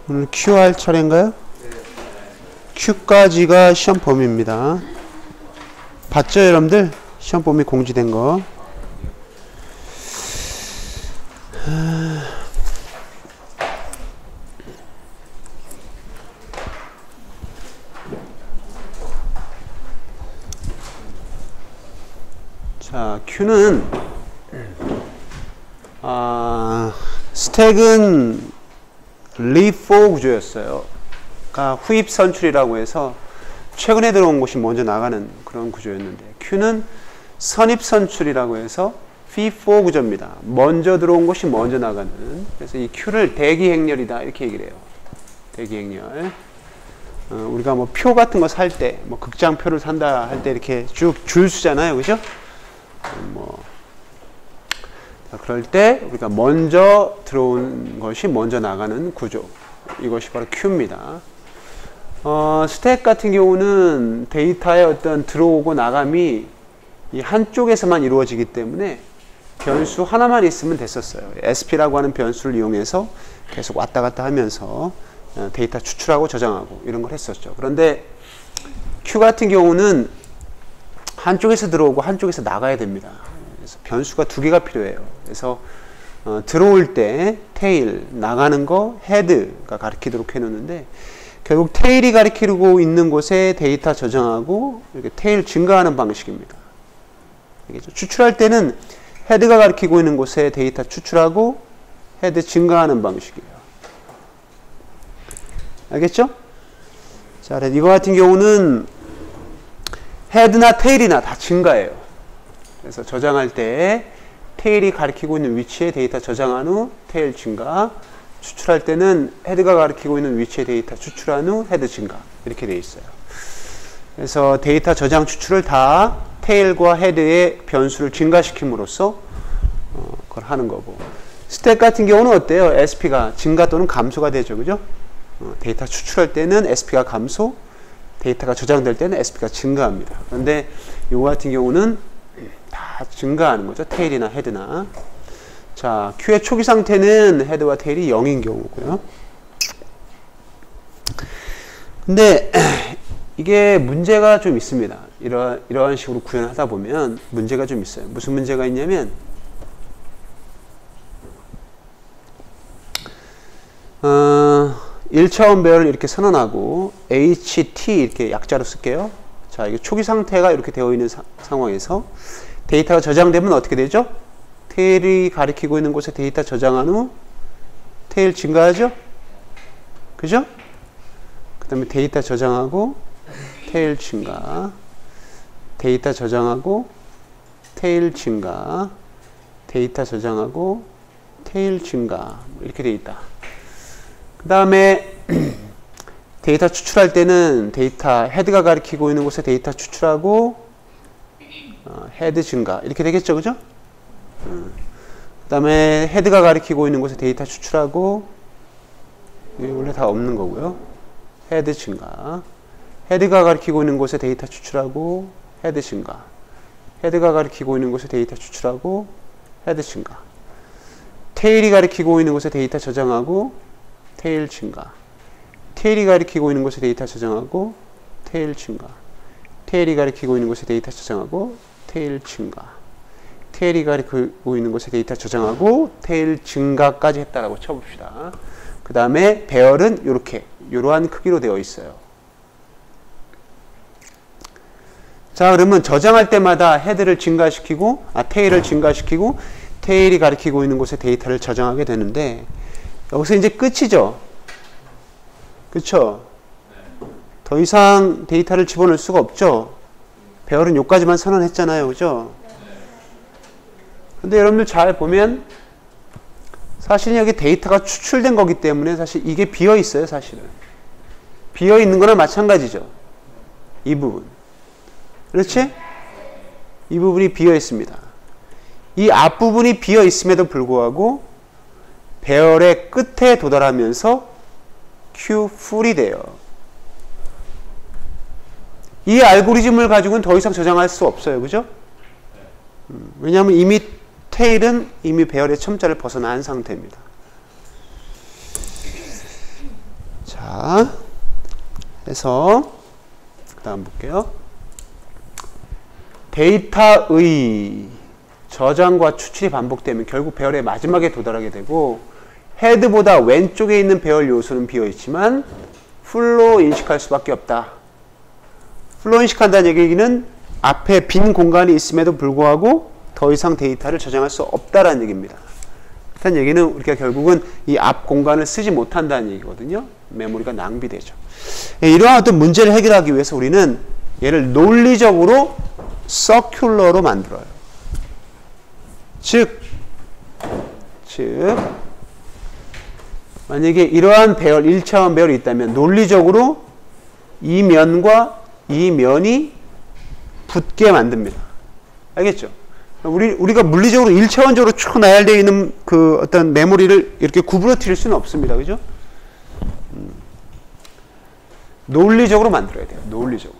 오늘 Q 할 차례인가요? Q까지가 시험 범위입니다. 봤죠, 여러분들? 시험 범위 공지된 거. 자, Q는 스택은 리포 구조였어요. 그러니까 후입 선출이라고 해서 최근에 들어온 곳이 먼저 나가는 그런 구조였는데, Q는 선입 선출이라고 해서 FIFO 구조입니다. 먼저 들어온 곳이 먼저 나가는. 그래서 이 Q를 대기 행렬이다 이렇게 얘기를 해요. 대기 행렬. 우리가 뭐 표 같은 거 살 때, 뭐 극장표를 산다 할 때 이렇게 쭉 줄 서잖아요, 그죠? 그럴 때 우리가 먼저 들어온 것이 먼저 나가는 구조, 이것이 바로 Q입니다. 스택 같은 경우는 데이터의 어떤 들어오고 나감이 이 한쪽에서만 이루어지기 때문에 변수 하나만 있으면 됐었어요. SP라고 하는 변수를 이용해서 계속 왔다 갔다 하면서 데이터 추출하고 저장하고 이런 걸 했었죠. 그런데 Q 같은 경우는 한쪽에서 들어오고 한쪽에서 나가야 됩니다. 그래서 변수가 두 개가 필요해요. 그래서 들어올 때 테일, 나가는 거 헤드가 가리키도록 해놓는데, 결국 테일이 가리키고 있는 곳에 데이터 저장하고 이렇게 테일 증가하는 방식입니다. 알겠죠? 추출할 때는 헤드가 가리키고 있는 곳에 데이터 추출하고 헤드 증가하는 방식이에요. 알겠죠? 자, 이거 같은 경우는 헤드나 테일이나 다 증가해요. 그래서 저장할 때 테일이 가리키고 있는 위치에 데이터 저장한 후 테일 증가, 추출할 때는 헤드가 가리키고 있는 위치에 데이터 추출한 후 헤드 증가, 이렇게 되어 있어요. 그래서 데이터 저장 추출을 다 테일과 헤드의 변수를 증가시킴으로써 그걸 하는 거고, 스택 같은 경우는 어때요? SP가 증가 또는 감소가 되죠, 그죠? 데이터 추출할 때는 SP가 감소, 데이터가 저장될 때는 SP가 증가합니다. 그런데 이거 같은 경우는 다 증가하는 거죠. 테일이나 헤드나. 자, Q의 초기 상태는 헤드와 테일이 0인 경우고요. 근데 이게 문제가 좀 있습니다. 이러한 식으로 구현을 하다 보면 문제가 좀 있어요. 무슨 문제가 있냐면, 1차원 배열을 이렇게 선언하고 HT 이렇게 약자로 쓸게요. 자, 이게 초기 상태가 이렇게 되어 있는 상황에서 데이터가 저장되면 어떻게 되죠? 테일이 가리키고 있는 곳에 데이터 저장한 후 테일 증가하죠? 그죠? 그 다음에 데이터 저장하고 테일 증가, 데이터 저장하고 테일 증가, 데이터 저장하고 테일 증가, 이렇게 되어 있다. 그 다음에 데이터 추출할 때는 데이터 헤드가 가리키고 있는 곳에 데이터 추출하고 헤드 증가, 이렇게 되겠죠, 그죠? 그 다음에 헤드가 가리키고 있는 곳에 데이터 추출하고, 이게 원래 다 없는 거고요. 헤드 증가, 헤드가 가리키고 있는 곳에 데이터 추출하고 헤드 증가, 헤드가 가리키고 있는 곳에 데이터 추출하고 헤드 증가, 테일이 가리키고 있는 곳에 데이터 저장하고 테일 증가, 테일이 가리키고 있는 곳에 데이터 저장하고 테일 증가, 테일이 가리키고 있는 곳에 데이터 저장하고 테일 증가, 테일이 가리키고 있는 곳에 데이터 저장하고 테일 증가까지 했다라고 쳐봅시다. 그 다음에 배열은 이러한 크기로 되어 있어요. 자, 그러면 저장할 때마다 헤드를 증가시키고, 테일을 증가시키고, 테일이 가리키고 있는 곳에 데이터를 저장하게 되는데, 여기서 이제 끝이죠. 그쵸? 더 이상 데이터를 집어넣을 수가 없죠. 배열은 여기까지만 선언했잖아요. 그죠? 근데 여러분들 잘 보면 사실 여기 데이터가 추출된 거기 때문에 사실 이게 비어 있어요. 사실은 비어 있는 거나 마찬가지죠. 이 부분, 그렇지? 이 부분이 비어 있습니다. 이 앞부분이 비어 있음에도 불구하고 배열의 끝에 도달하면서 Q 풀이 돼요. 이 알고리즘을 가지고는 더 이상 저장할 수 없어요. 그죠? 왜냐하면 이미 테일은 이미 배열의 첨자를 벗어난 상태입니다. 자, 해서 그 다음 볼게요. 데이터의 저장과 추출이 반복되면 결국 배열의 마지막에 도달하게 되고, 헤드보다 왼쪽에 있는 배열 요소는 비어있지만 풀로 인식할 수밖에 없다. 풀로 인식한다는 얘기는 앞에 빈 공간이 있음에도 불구하고 더 이상 데이터를 저장할 수 없다라는 얘기입니다. 그렇다는 얘기는 우리가 결국은 이 앞 공간을 쓰지 못한다는 얘기거든요. 메모리가 낭비되죠. 이러한 어떤 문제를 해결하기 위해서 우리는 얘를 논리적으로 서큘러로 만들어요. 즉 만약에 이러한 배열, 1차원 배열이 있다면 논리적으로 이 면과 이 면이 붙게 만듭니다. 알겠죠? 우리가 물리적으로 1차원적으로 쭉 나열되어 있는 그 어떤 메모리를 이렇게 구부러뜨릴 수는 없습니다. 그죠? 논리적으로 만들어야 돼요. 논리적으로.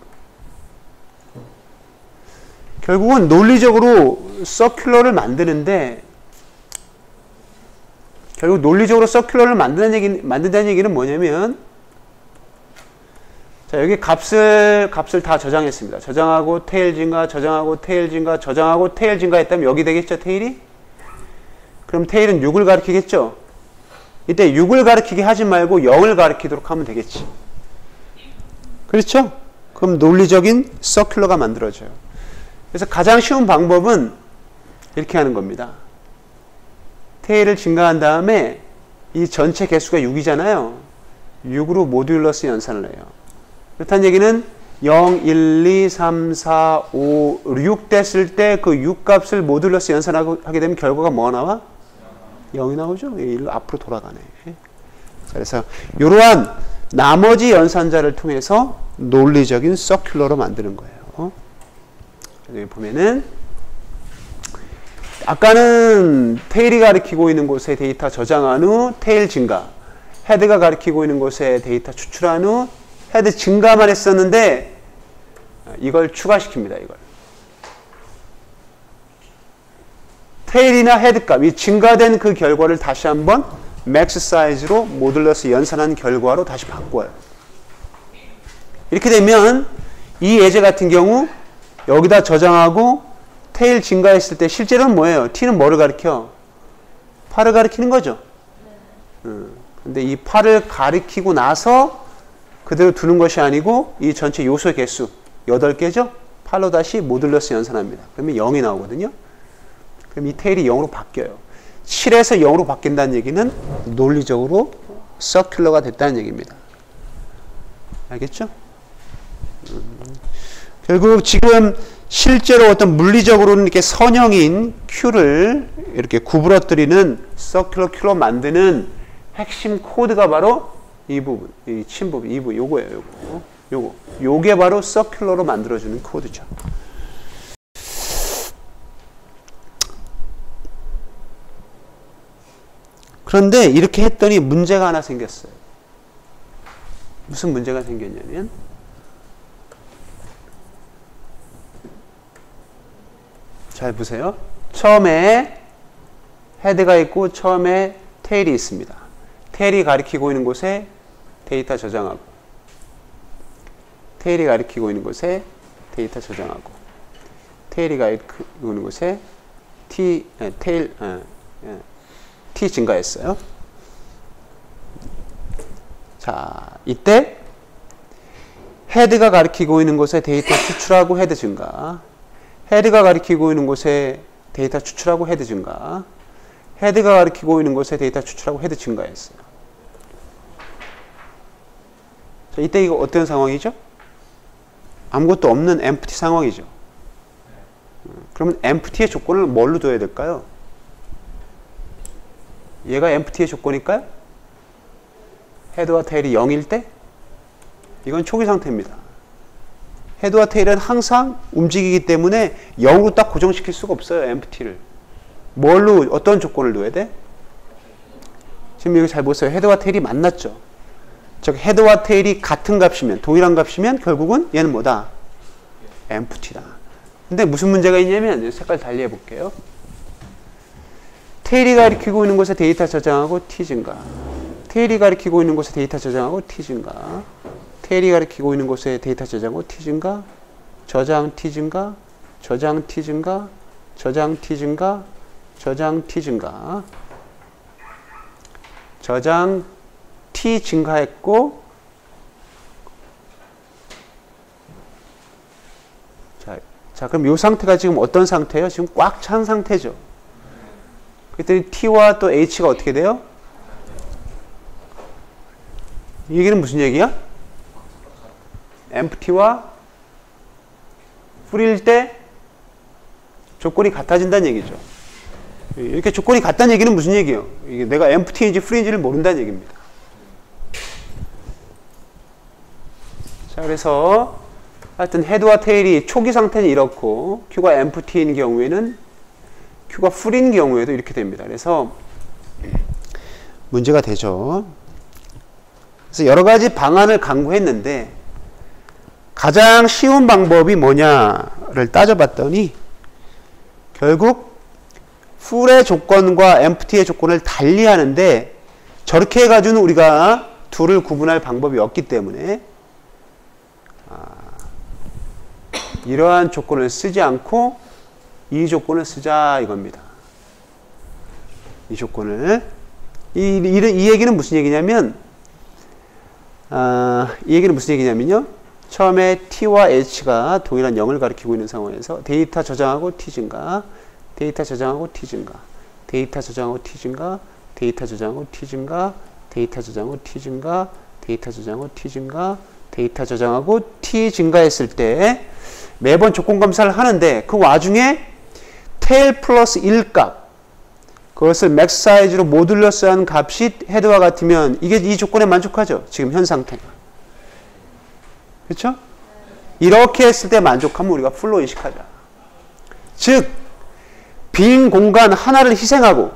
결국은 논리적으로 서큘러를 만드는데, 결국 논리적으로 서큘러를 만든다는 얘기는 뭐냐면, 자, 여기 값을 다 저장했습니다. 저장하고 테일 증가, 저장하고 테일 증가, 저장하고 테일 증가 했다면 여기 되겠죠, 테일이? 그럼 테일은 6을 가리키겠죠? 이때 6을 가리키게 하지 말고 0을 가리키도록 하면 되겠지. 그렇죠? 그럼 논리적인 서큘러가 만들어져요. 그래서 가장 쉬운 방법은 이렇게 하는 겁니다. 테일을 증가한 다음에 이 전체 개수가 6이잖아요. 6으로 모듈러스 연산을 해요. 그렇다는 얘기는 0, 1, 2, 3, 4, 5, 6 됐을 때 그 6 값을 모듈러스 연산하게 되면 결과가 뭐가 나와? 0이 나오죠? 일로 앞으로 돌아가네. 그래서 이러한 나머지 연산자를 통해서 논리적인 서큘러로 만드는 거예요. 여기 보면은 아까는 테일이 가리키고 있는 곳에 데이터 저장한 후 테일 증가, 헤드가 가리키고 있는 곳에 데이터 추출한 후 헤드 증가만 했었는데 이걸 추가시킵니다. 이걸 테일이나 헤드값, 이 증가된 그 결과를 다시 한번 맥스 사이즈로 모듈러스 연산한 결과로 다시 바꿔요. 이렇게 되면 이 예제 같은 경우 여기다 저장하고 테일 증가했을 때 실제로는 뭐예요? t는 뭐를 가리켜? 8을 가리키는 거죠. 근데 이 8을 가리키고 나서 그대로 두는 것이 아니고 이 전체 요소 개수 8개죠? 8로 다시 모듈러스 연산합니다. 그러면 0이 나오거든요. 그럼 이 테일이 0으로 바뀌어요. 7에서 0으로 바뀐다는 얘기는 논리적으로 서큘러가 됐다는 얘기입니다. 알겠죠? 결국 지금 실제로 어떤 물리적으로는 이렇게 선형인 Q를 이렇게 구부러뜨리는 서큘러 Q로 만드는 핵심 코드가 바로 이 부분, 이 친 부분, 이 부분, 요거예요, 요게 바로 서큘러로 만들어주는 코드죠. 그런데 이렇게 했더니 문제가 하나 생겼어요. 무슨 문제가 생겼냐면, 잘 보세요. 처음에 헤드가 있고 처음에 테일이 있습니다. 테일이 가리키고 있는 곳에 데이터 저장하고, 테일이 가리키고 있는 곳에 데이터 저장하고, 테일이 가리키고 있는 곳에 T 증가했어요. 자, 이때 헤드가 가리키고 있는 곳에 데이터 추출하고 헤드 증가, 헤드가 가리키고 있는 곳에 데이터 추출하고 헤드 증가, 헤드가 가리키고 있는 곳에 데이터 추출하고 헤드 증가했어요. 자, 이때 이거 어떤 상황이죠? 아무것도 없는 empty 상황이죠. 그러면 empty의 조건을 뭘로 둬야 될까요? 얘가 empty의 조건일까요? 헤드와 테일이 0일 때? 이건 초기 상태입니다. 헤드와 테일은 항상 움직이기 때문에 0으로 딱 고정시킬 수가 없어요. empty를. 뭘로, 어떤 조건을 둬야 돼? 지금 여기 잘 보세요. 헤드와 테일이 만났죠. 즉 헤드와 테일이 같은 값이면, 동일한 값이면 결국은 얘는 뭐다? empty다. 근데 무슨 문제가 있냐면 색깔 달리 해볼게요. 테일이 가리키고 있는 곳에 데이터 저장하고 T 증가, 테일이 가리키고 있는 곳에 데이터 저장하고 T 증가. 테일이 가리키고 있는 곳에 데이터 저장하고 T 증가. 저장 T 증가. 저장 T 증가. 저장 T 증가. 저장 T 증가. 저장 T 증가했고, 자, 그럼 이 상태가 지금 어떤 상태예요? 지금 꽉 찬 상태죠. 그랬더니 T와 또 H가 어떻게 돼요? 이 얘기는 무슨 얘기야? empty와 full일 때 조건이 같아진다는 얘기죠. 이렇게 조건이 같다는 얘기는 무슨 얘기예요? 이게 내가 empty인지 full인지를 모른다는 얘기입니다. 자, 그래서 하여튼 헤드와 테일이 초기 상태는 이렇고 Q가 empty인 경우에는 Q가 full인 경우에도 이렇게 됩니다. 그래서 문제가 되죠. 그래서 여러 가지 방안을 강구했는데 가장 쉬운 방법이 뭐냐를 따져봤더니 결국 full의 조건과 empty의 조건을 달리하는데 저렇게 해가지고는 우리가 둘을 구분할 방법이 없기 때문에 이러한 조건을 쓰지 않고 이 조건을 쓰자 이겁니다. 이 조건을 이 얘기는 무슨 얘기냐면 이 얘기는 무슨 얘기냐면요. 처음에 T와 H가 동일한 0을 가리키고 있는 상황에서 데이터 저장하고 T 증가, 데이터 저장하고 T 증가, 데이터 저장하고 T 증가, 데이터 저장하고 T 증가, 데이터 저장하고 T 증가, 데이터 저장하고 T 증가, 데이터 저장하고 T 증가했을 때 매번 조건 검사를 하는데 그 와중에 tail 플러스 1값 그것을 맥스 사이즈로 모듈러스 한 값이 헤드와 같으면 이게 이 조건에 만족하죠. 지금 현 상태가. 그렇죠? 이렇게 했을 때 만족하면 우리가 풀로 인식하자. 즉 빈 공간 하나를 희생하고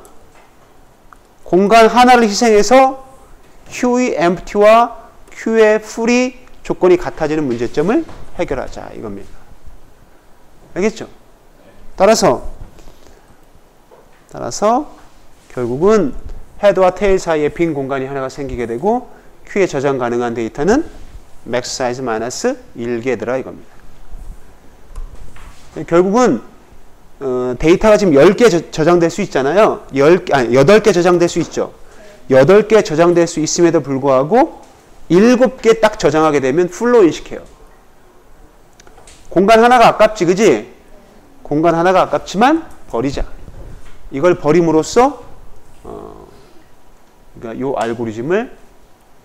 공간 하나를 희생해서 Q의 empty와 Q의 full이 조건이 같아지는 문제점을 해결하자 이겁니다. 알겠죠? 따라서 결국은 헤드와 테일 사이에 빈 공간이 하나가 생기게 되고 Q에 저장 가능한 데이터는 맥스 사이즈 마이너스 1개더라 이겁니다. 결국은 데이터가 지금 10개 저장될 수 있잖아요. 8개 저장될 수 있죠. 8개 저장될 수 있음에도 불구하고 7개 딱 저장하게 되면 풀로 인식해요. 공간 하나가 아깝지, 그지? 공간 하나가 아깝지만 버리자. 이걸 버림으로써 그러니까 요 알고리즘을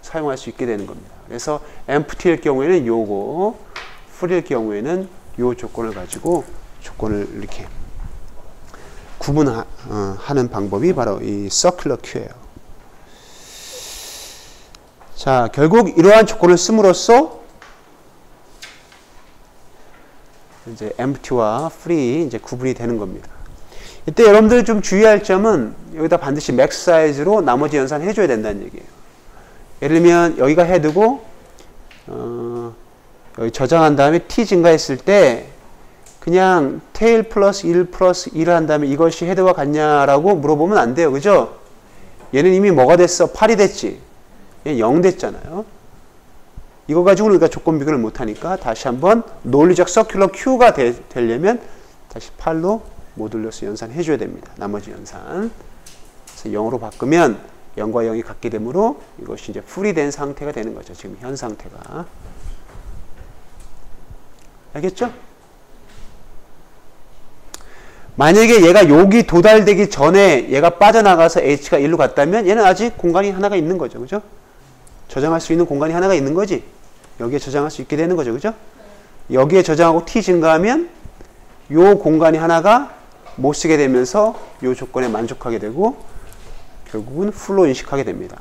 사용할 수 있게 되는 겁니다. 그래서 empty일 경우에는 요거, full일 경우에는 요 조건을 가지고 조건을 이렇게 구분하는 방법이 바로 이 circular Q예요. 자, 결국 이러한 조건을 씀으로써 이제 empty와 full이 이제 구분이 되는 겁니다. 이때 여러분들 좀 주의할 점은 여기다 반드시 맥스 사이즈로 나머지 연산 해줘야 된다는 얘기예요. 예를 들면 여기가 헤드고 여기 저장한 다음에 t 증가했을 때 그냥 테일 플러스 1 플러스 1을 한 다음에 이것이 헤드와 같냐라고 물어보면 안 돼요. 그죠? 얘는 이미 뭐가 됐어? 8이 됐지. 얘는 0 됐잖아요. 이거 가지고 우리가 조건 비교를 못하니까 다시 한번 논리적 서큘러 Q가 되려면 다시 8로 모듈러스 연산 해줘야 됩니다. 나머지 연산. 그래서 0으로 바꾸면 0과 0이 같게 되므로 이것이 이제 풀이 된 상태가 되는 거죠. 지금 현 상태가. 알겠죠? 만약에 얘가 여기 도달되기 전에 얘가 빠져나가서 H가 1로 갔다면 얘는 아직 공간이 하나가 있는 거죠. 그죠? 저장할 수 있는 공간이 하나가 있는 거지. 여기에 저장할 수 있게 되는 거죠. 그죠? 여기에 저장하고 T 증가하면 요 공간이 하나가 못 쓰게 되면서 요 조건에 만족하게 되고 결국은 풀로 인식하게 됩니다.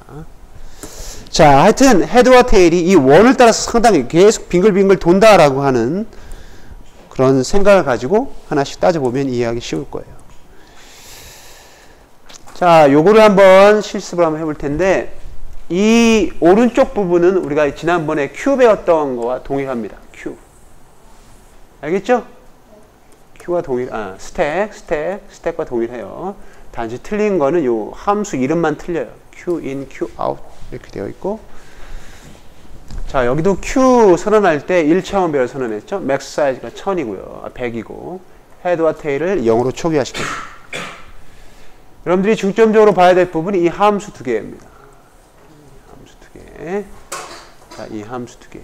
자, 하여튼 헤드와 테일이 이 원을 따라서 상당히 계속 빙글빙글 돈다라고 하는 그런 생각을 가지고 하나씩 따져보면 이해하기 쉬울 거예요. 자, 요거를 한번 실습을 한번 해볼 텐데 이 오른쪽 부분은 우리가 지난번에 Q 배웠던 거와 동일합니다. Q. 알겠죠? Q와 스택과 동일해요. 단지 틀린 거는 요 함수 이름만 틀려요. Q in, Q out 이렇게 되어 있고, 자 여기도 Q 선언할 때 1차원별 선언했죠. 맥스 사이즈가 1000이고요. 100이고 헤드와 테일을 0으로 초기화시켰습니다. 여러분들이 중점적으로 봐야 될 부분이 이 함수 두 개입니다. 함수 두 개. 자, 이 함수 두 개.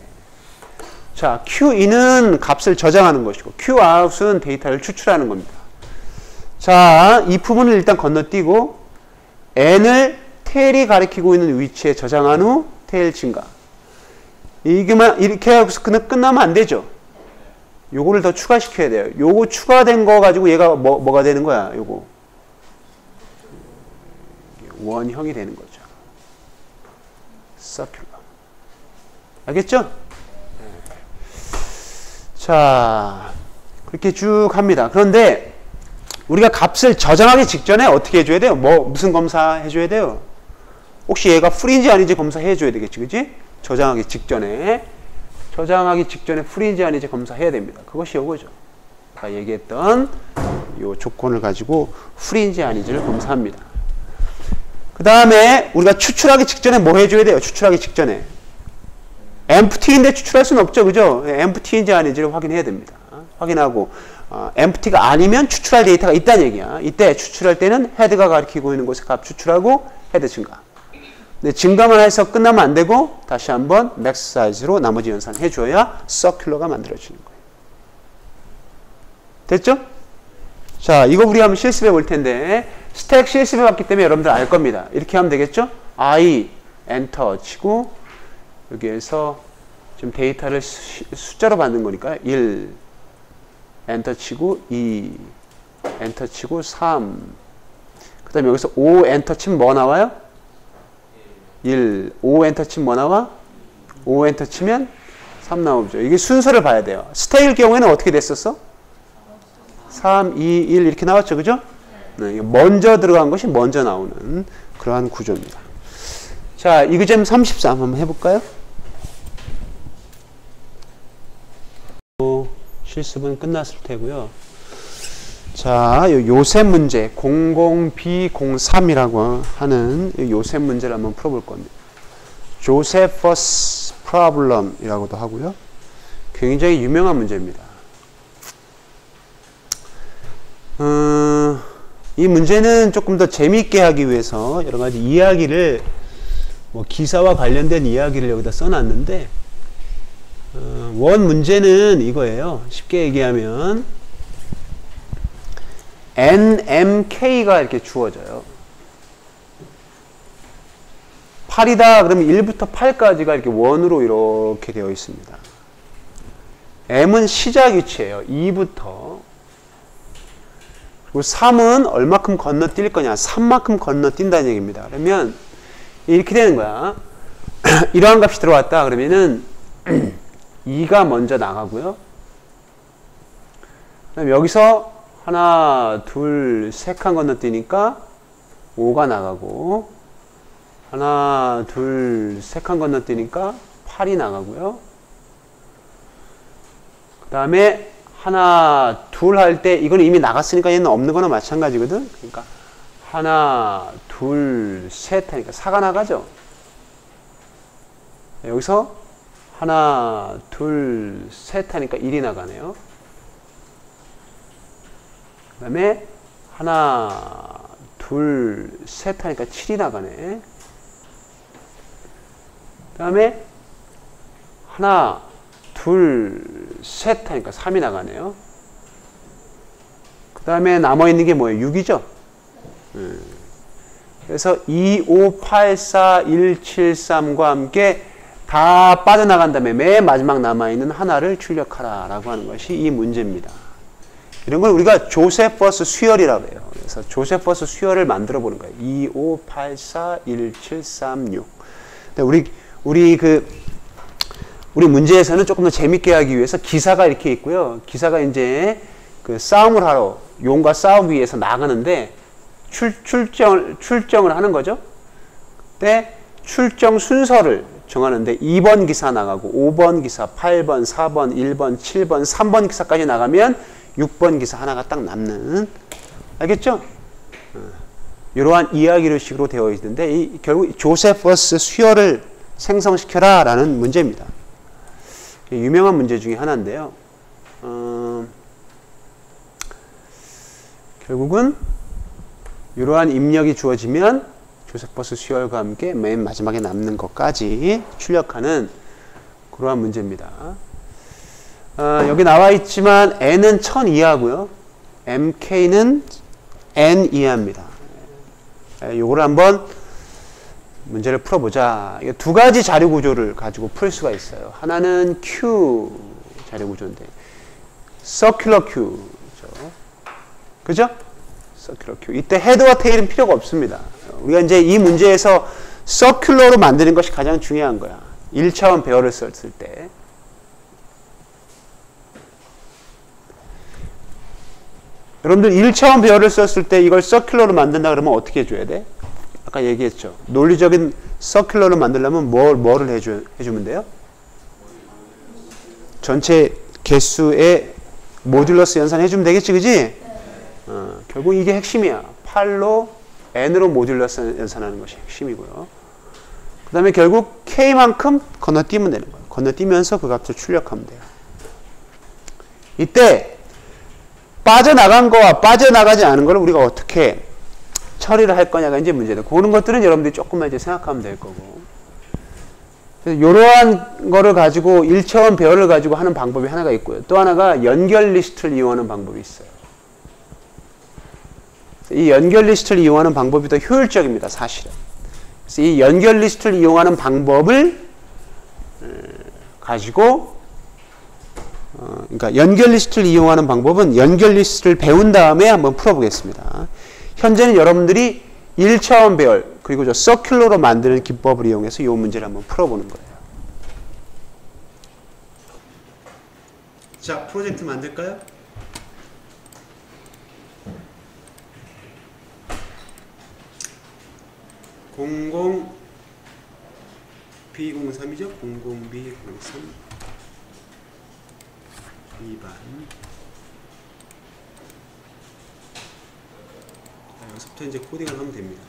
자, QI는 값을 저장하는 것이고 QOut은 데이터를 추출하는 겁니다. 자, 이 부분을 일단 건너뛰고 n을 테일이 가리키고 있는 위치에 저장한 후 테일 증가. 이게만 이렇게 하고서 끝나면 안 되죠. 요거를 더 추가시켜야 돼요. 요거 추가된 거 가지고 얘가 뭐가 되는 거야? 요거 원형이 되는 거죠. 서큘러. 알겠죠? 자, 그렇게 쭉 합니다. 그런데 우리가 값을 저장하기 직전에 어떻게 해줘야 돼요? 무슨 검사 해줘야 돼요? 혹시 얘가 풀인지 아닌지 검사해줘야 되겠지, 그지? 저장하기 직전에 풀인지 아닌지 검사해야 됩니다. 그것이 요거죠. 아까 얘기했던 요 조건을 가지고 풀인지 아닌지를 검사합니다. 그 다음에 우리가 추출하기 직전에 뭐 해줘야 돼요? 추출하기 직전에 empty인데 추출할 수는 없죠, 그죠? empty인지 아닌지를 확인해야 됩니다. 확인하고 empty가 아니면 추출할 데이터가 있다는 얘기야. 이때 추출할 때는 헤드가 가리키고 있는 곳에 값 추출하고 헤드 증가. 근데 증가만 해서 끝나면 안 되고 다시 한번 맥스 사이즈로 나머지 연산 해줘야 서큘러가 만들어지는 거예요. 됐죠? 자, 이거 우리 한번 실습해 볼 텐데 스택 실습해 봤기 때문에 여러분들 알 겁니다. 이렇게 하면 되겠죠? I 엔터 치고 여기에서 지금 데이터를 숫자로 받는 거니까 1 엔터 치고 2 엔터 치고 3 그 다음에 여기서 5 엔터 치면 뭐 나와요? 1 5 엔터 치면 뭐 나와? 5 엔터 치면 3 나오죠. 이게 순서를 봐야 돼요. 스택일 경우에는 어떻게 됐었어? 3, 2, 1 이렇게 나왔죠, 그죠? 네, 먼저 들어간 것이 먼저 나오는 그러한 구조입니다. 자, 이그잼 33 한번 해볼까요? 실습은 끝났을 테고요. 자, 요셉 문제 00B03이라고 하는 요셉 문제를 한번 풀어볼 겁니다. 조세퍼스 프로블럼이라고도 하고요. 굉장히 유명한 문제입니다. 이 문제는 조금 더 재미있게 하기 위해서 여러 가지 이야기를 기사와 관련된 이야기를 여기다 써놨는데 원 문제는 이거예요. 쉽게 얘기하면 NMK가 이렇게 주어져요. 8이다 그러면 1부터 8까지가 이렇게 원으로 이렇게 되어 있습니다. M은 시작 위치예요. 2부터. 그리고 3은 얼마큼 건너뛸 거냐. 3만큼 건너뛴다는 얘기입니다. 그러면 이렇게 되는 거야. 이러한 값이 들어왔다 그러면은 2가 먼저 나가고요. 그다음 여기서 하나, 둘, 세 칸 건너뛰니까 5가 나가고 하나, 둘, 세 칸 건너뛰니까 8이 나가고요. 그 다음에 하나, 둘 할 때 이건 이미 나갔으니까 얘는 없는 거나 마찬가지거든. 그러니까 하나, 둘, 셋 하니까 4가 나가죠. 여기서 하나, 둘, 셋 하니까 1이 나가네요. 그 다음에 하나, 둘, 셋 하니까 7이 나가네. 그 다음에 하나, 둘, 셋 하니까 3이 나가네요. 그 다음에 남아있는 게 뭐예요? 6이죠? 그래서 2, 5, 8, 4, 1, 7, 3과 함께 다 빠져나간 다음에 맨 마지막 남아있는 하나를 출력하라 라고 하는 것이 이 문제입니다. 이런 걸 우리가 조세퍼스 수열이라고 해요. 그래서 조세퍼스 수열을 만들어 보는 거예요. 2, 5, 8, 4, 1, 7, 3, 6. 근데 우리 문제에서는 조금 더 재밌게 하기 위해서 기사가 이렇게 있고요. 기사가 이제 그 싸움을 하러 용과 싸우기 위해서 나가는데 출정을 하는 거죠. 그때 출정 순서를 정하는데 2번 기사 나가고 5번 기사, 8번, 4번, 1번, 7번, 3번 기사까지 나가면 6번 기사 하나가 딱 남는. 알겠죠? 이러한 이야기식으로 되어 있는데 결국 조세퍼스 수열을 생성시켜라 라는 문제입니다. 유명한 문제 중에 하나인데요. 결국은 이러한 입력이 주어지면 조세퍼스 수열과 함께 맨 마지막에 남는 것까지 출력하는 그러한 문제입니다. 여기 나와 있지만 n은 1000 이하고요. mk는 n 이하입니다. 요거를 한번 문제를 풀어보자. 이게 두 가지 자료 구조를 가지고 풀 수가 있어요. 하나는 Q 자료 구조인데, Circular Q죠. 그죠? Circular Q. 이때 헤드와 테일은 필요가 없습니다. 우리가 이제 이 문제에서 Circular로 만드는 것이 가장 중요한 거야. 1차원 배열을 썼을 때. 여러분들 1차원 배열을 썼을 때 이걸 서큘러로 만든다 그러면 어떻게 해줘야 돼? 아까 얘기했죠. 논리적인 서큘러로 만들려면 뭐를 해주면 돼요? 전체 개수의 모듈러스 연산해주면 되겠지, 그지? 결국 이게 핵심이야. 8로 n으로 모듈러스 연산하는 것이 핵심이고요. 그 다음에 결국 k만큼 건너뛰면 되는 거예요. 건너뛰면서 그 값을 출력하면 돼요. 이때 빠져나간 거와 빠져나가지 않은 거를 우리가 어떻게 처리를 할 거냐가 이제 문제다. 그런 것들은 여러분들이 조금만 이제 생각하면 될 거고. 이러한 거를 가지고 1차원 배열을 가지고 하는 방법이 하나가 있고요. 또 하나가 연결 리스트를 이용하는 방법이 있어요. 이 연결 리스트를 이용하는 방법이 더 효율적입니다, 사실은. 그래서 이 연결 리스트를 이용하는 방법을 가지고 그러니까 연결 리스트를 이용하는 방법은 연결 리스트를 배운 다음에 한번 풀어보겠습니다. 현재는 여러분들이 1차원 배열 그리고 저 서큘러로 만드는 기법을 이용해서 이 문제를 한번 풀어보는 거예요. 자, 프로젝트 만들까요? B03이죠? 00B03 2반. 여기서부터 이제 코딩을 하면 됩니다.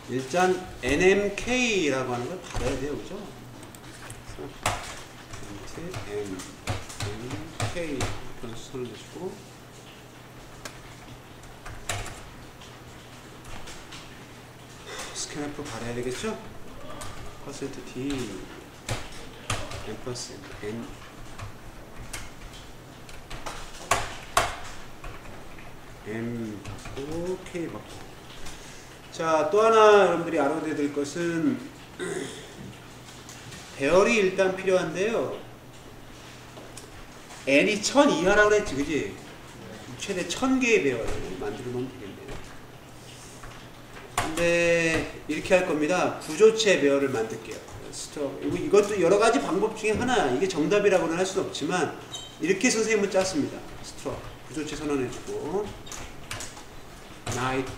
일단 NMK라고 하는 걸 받아야 돼요, 그죠? NMK 선을 내주고 스캔F 받아야 되겠죠? %t n m 받고 k 받고. 자, 또 하나 여러분들이 알아야 될 것은 배열이 일단 필요한데요. n이 1000 이하라고 그랬지, 그지? 최대 1000개의 배열을 만들면 되겠네요. 근데 이렇게 할 겁니다. 구조체 배열을 만들게요. 이것도 여러 가지 방법 중에 하나야. 이게 정답이라고는 할 수는 없지만 이렇게 선생님은 짰습니다. 스트럭 구조체 선언해주고 나이트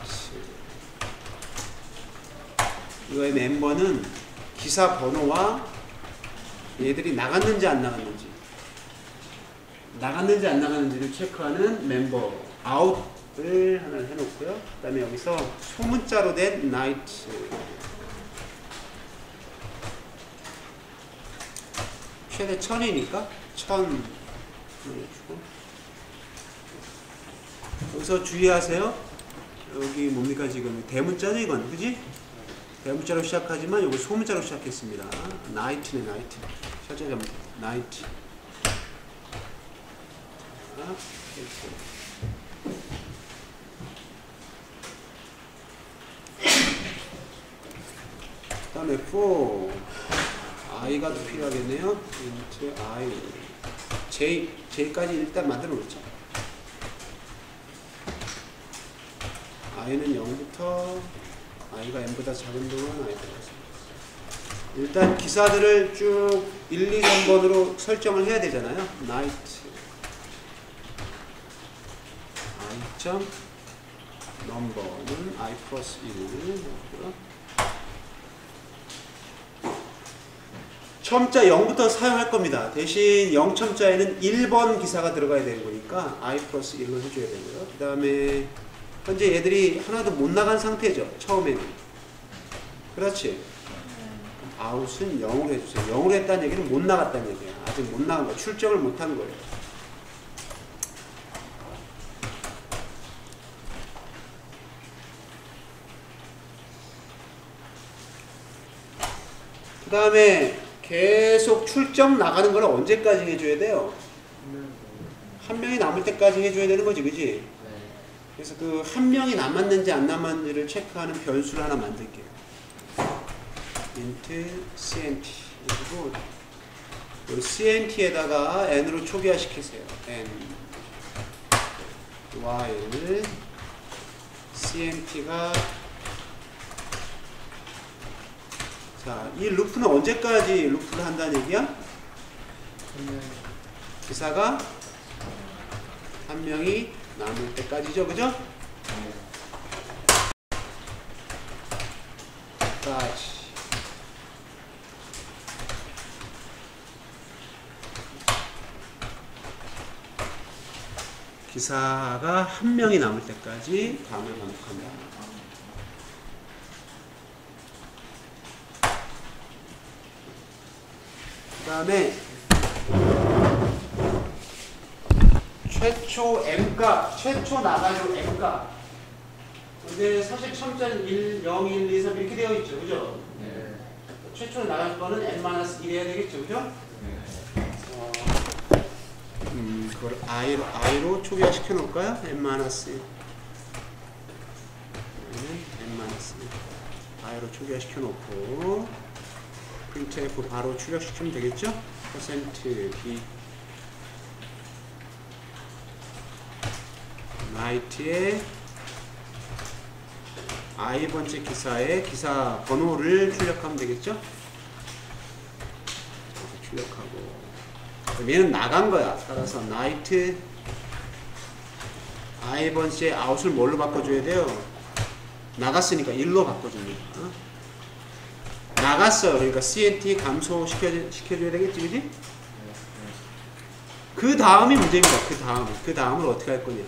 이거의 멤버는 기사 번호와 얘들이 나갔는지 안 나갔는지 안 나갔는지를 체크하는 멤버 아웃을 하나 해놓고요. 그 다음에 여기서 소문자로 된 나이트 최대 1000이니까 1000 해주고 여기서 주의하세요. 여기 뭡니까 지금 대문자죠 이건, 그지? 대문자로 시작하지만 여기 소문자로 시작했습니다. 나이트네, 나이트. 실제 잘못 나이트. 그 다음에 for i가 더 필요하겠네요. int i j까지 일단 만들어 놓자. i는 0부터 i가 n보다 작은 동안 i가 일단 기사들을 쭉 1, 2, 3번으로 설정을 해야 되잖아요. night i 점 넘버는 i 플러스 1 넣고요. 첨자 0부터 사용할 겁니다. 대신 0첨자에는 1번 기사가 들어가야 되는 거니까 I 플러스 1로 해줘야 되고요. 그 다음에 현재 얘들이 하나도 못 나간 상태죠. 처음에는. 그렇지. 아웃은 0으로 해주세요. 0으로 했다는 얘기는 못 나갔다는 얘기야. 아직 못 나간 거야. 출정을 못 한 거예요. 그 다음에 계속 출정 나가는 걸 언제까지 해줘야 돼요? 한 명이 남을 때까지 해줘야 되는 거지, 그지? 그래서 그 한 명이 남았는지 안 남았는지를 체크하는 변수를 하나 만들게요. int cnt 그리고 이 cnt에다가 n으로 초기화 시키세요. n while cnt가 자, 이 루프는 언제까지 루프를 한다는 얘기야? 기사가 한 명이 남을 때까지죠, 그죠? 까지. 기사가 한 명이 남을 때까지 다음을 반복한다. 그 다음에 최초 m값, 최초 나가요 m값. 근데 사실 첨자는 1, 0, 1, 2, 3 이렇게 되어 있죠, 그죠? 네. 최초 나갈 거는 n-1 해야 되겠죠, 그죠? 네. 그걸 i로 초기화 시켜 놓을까요? n-1 i로 초기화 시켜 놓고 printf 바로 출력시키면 되겠죠? %d night의 i번째 기사의 기사 번호를 출력하면 되겠죠? 출력하고 그럼 얘는 나간 거야. 따라서 night i번째 out을 뭘로 바꿔줘야 돼요? 나갔으니까 1로 바꿔줍니다. 나갔어요. 그러니까 cnt 감소시켜줘야 되겠지, 그지? 그 다음이 문제입니다. 그 다음을 어떻게 할 거냐.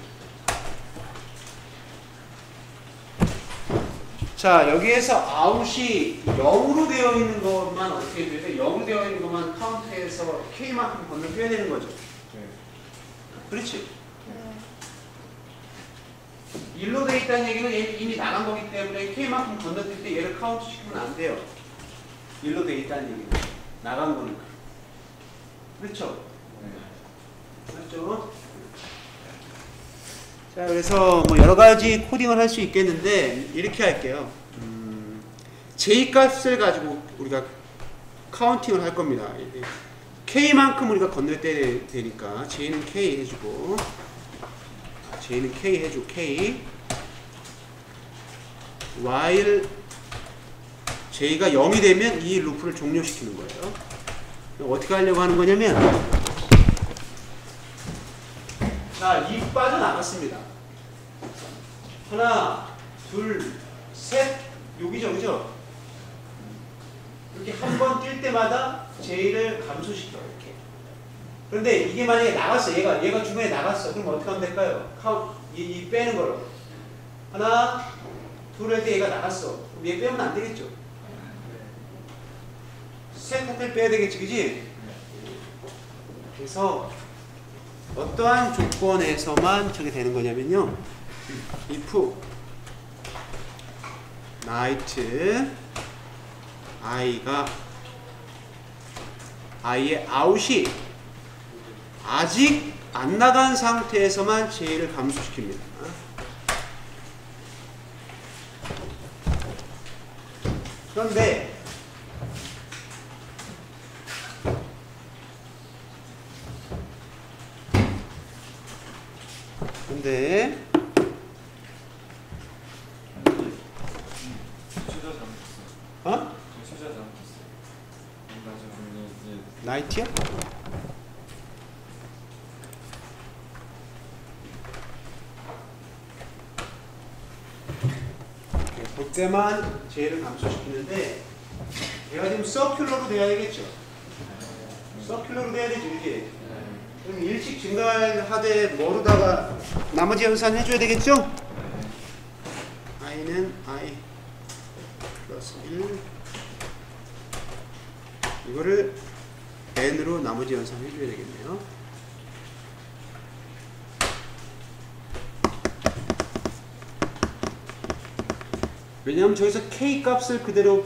자, 여기에서 out이 0으로 되어 있는 것만 어떻게 해줘야 돼? 0으로 되어 있는 것만 카운트해서 k만큼 건너뛰어야 되는 거죠. 그렇지? 1로 되어 있다는 얘기는 이미 나간 거기 때문에 k만큼 건너뛸 때 얘를 카운트 시키면 안 돼요. 1로 되어 있다는 얘기는 나간 거는. 그렇죠? 맞죠? 자, 그래서 뭐 여러 가지 코딩을 할 수 있겠는데 이렇게 할게요. j 값을 가지고 우리가 카운팅을 할 겁니다. k만큼 우리가 건널 때 되니까 j는 k 해주고 j는 k 해주고 k while j가 0이 되면 이 루프를 종료시키는 거예요. 어떻게 하려고 하는 거냐면 자, 2 빠져나갔습니다. 하나, 둘, 셋, 여기죠, 그죠? 이렇게 한 번 뛸 때마다 J를 감소시켜, 이렇게. 그런데 이게 만약에 나갔어, 얘가 중간에 나갔어. 그럼 어떻게 하면 될까요? 이 빼는 거로. 하나, 둘 할 때 얘가 나갔어. 그럼 얘 빼면 안 되겠죠? 셋 할 때 빼야 되겠지, 그지? 그래서 어떠한 조건에서만 저게 되는 거냐면요. if night i의 out이 아직 안 나간 상태에서만 j를 감소시킵니다. 그런데 나이트야? 그때만 J를 감소시키는데 얘가 지금 서큘러로 돼야 되겠죠? 서큘러로 돼야 되지, 그지? 그럼 일씩 증가하되 뭐로다가 나머지 연산 해줘야 되겠죠? i는 i 플러스 1 이거를 n으로 나머지 연산 해줘야 되겠네요. 왜냐하면 저기서 k 값을 그대로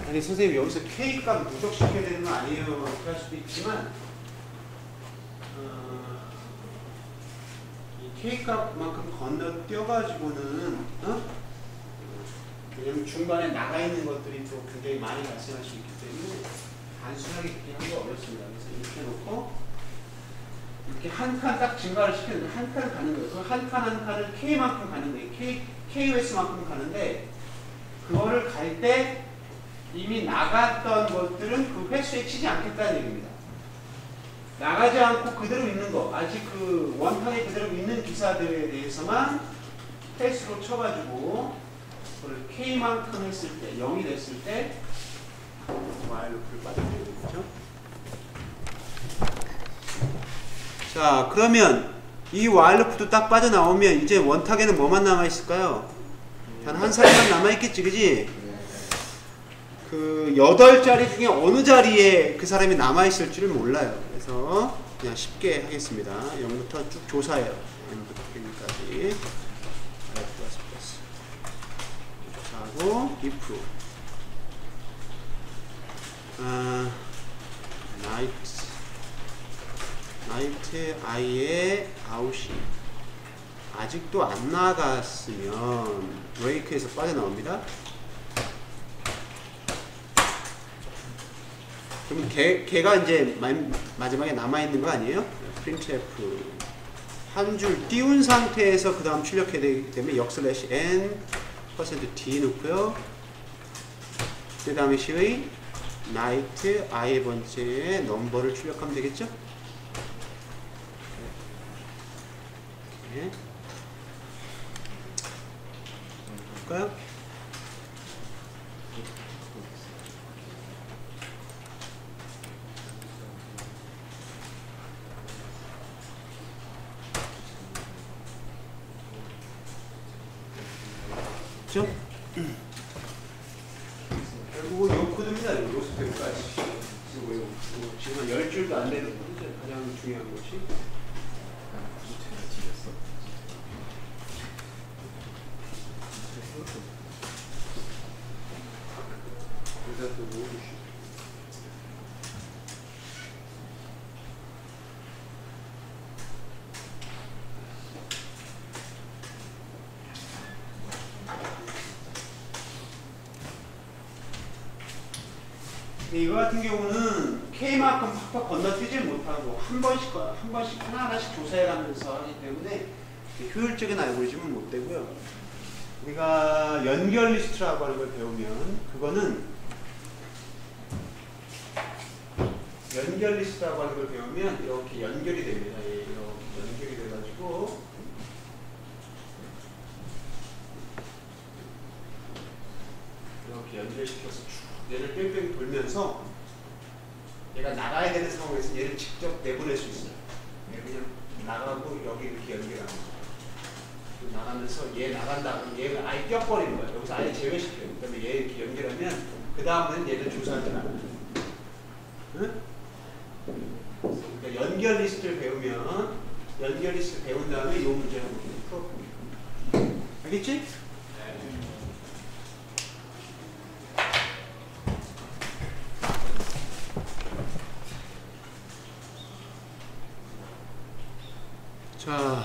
아니 선생님 여기서 k 값 누적시켜야 되는 거 아니에요? 이렇게 할 수도 있지만 이 k 값만큼 건너뛰어가지고는 왜냐면 중간에 나가 있는 것들이 또 굉장히 많이 발생할 수 있기 때문에 단순하게 그렇게 하기 어렵습니다. 그래서 이렇게 해놓고 이렇게 한 칸 딱 증가를 시키는데 한 칸 가는 거예요. 그 한 칸 한 칸을 k만큼 가는 거예요. KOS만큼 가는데 그거를 갈 때 이미 나갔던 것들은 그 횟수에 치지 않겠다는 얘기입니다. 나가지 않고 그대로 있는 거, 아직 그 원판에 그대로 있는 기사들에 대해서만 횟수로 쳐가지고 그걸 K만큼 했을 때, 0이 됐을 때 while loop를 빠져내는 거죠. 자, 그러면 이 while loop도 딱 빠져나오면 이제 원탁에는 뭐만 남아있을까요? 단 한 사람만 남아있겠지, 그지? 그 8자리 중에 어느 자리에 그 사람이 남아있을 줄을 몰라요. 그래서 그냥 쉽게 하겠습니다. 0부터 쭉 조사해요. n부터 n까지. 조사하고 if night i의 out이 아직도 안 나갔으면 브레이크에서 빠져나옵니다. 그럼 걔가 이제 마지막에 남아있는 거 아니에요? printf 한 줄 띄운 상태에서 그 다음 출력해야 되기 때문에 역슬래시 n %t 넣고요. 그 다음에 시의 night i의 번째에 넘버를 출력하면 되겠죠? 이렇게 볼까요? 그렇죠? 결국은 요 코드입니다. 요 스펙까지. 지금 한 10줄도 안 되는 거죠. 가장 중요한 것이. 그래서 또 뭐 이거 같은 경우는 K만큼 팍팍 건너뛰질 못하고 한 번씩 하나하나씩 조사해가면서 하기 때문에 효율적인 알고리즘은 못 되고요. 우리가 연결 리스트라고 하는 걸 배우면 그거는 연결 리스트라고 하는 걸 배우면 이렇게 연결이 됩니다. 이렇게 연결이 돼가지고 이렇게 연결시켜서 쭉 얘를 뺑뺑 돌면서 얘가 나가야 되는 상황에서 얘를 직접 내보낼 수 있어요. 얘 그냥 나가고 여기 이렇게 연결하는 거예요. 나가면서 얘 나간다. 얘가 아예 껴버리는 거예요. 여기서 아예 제외시켜요. 그다음에 얘 이렇게 연결하면 그 다음은 얘를 조사하지 않아요. 응? 그러니까 연결 리스트를 배우면 연결 리스트 배운 다음에 이 문제를 풀어봅니다. 알겠지? 자.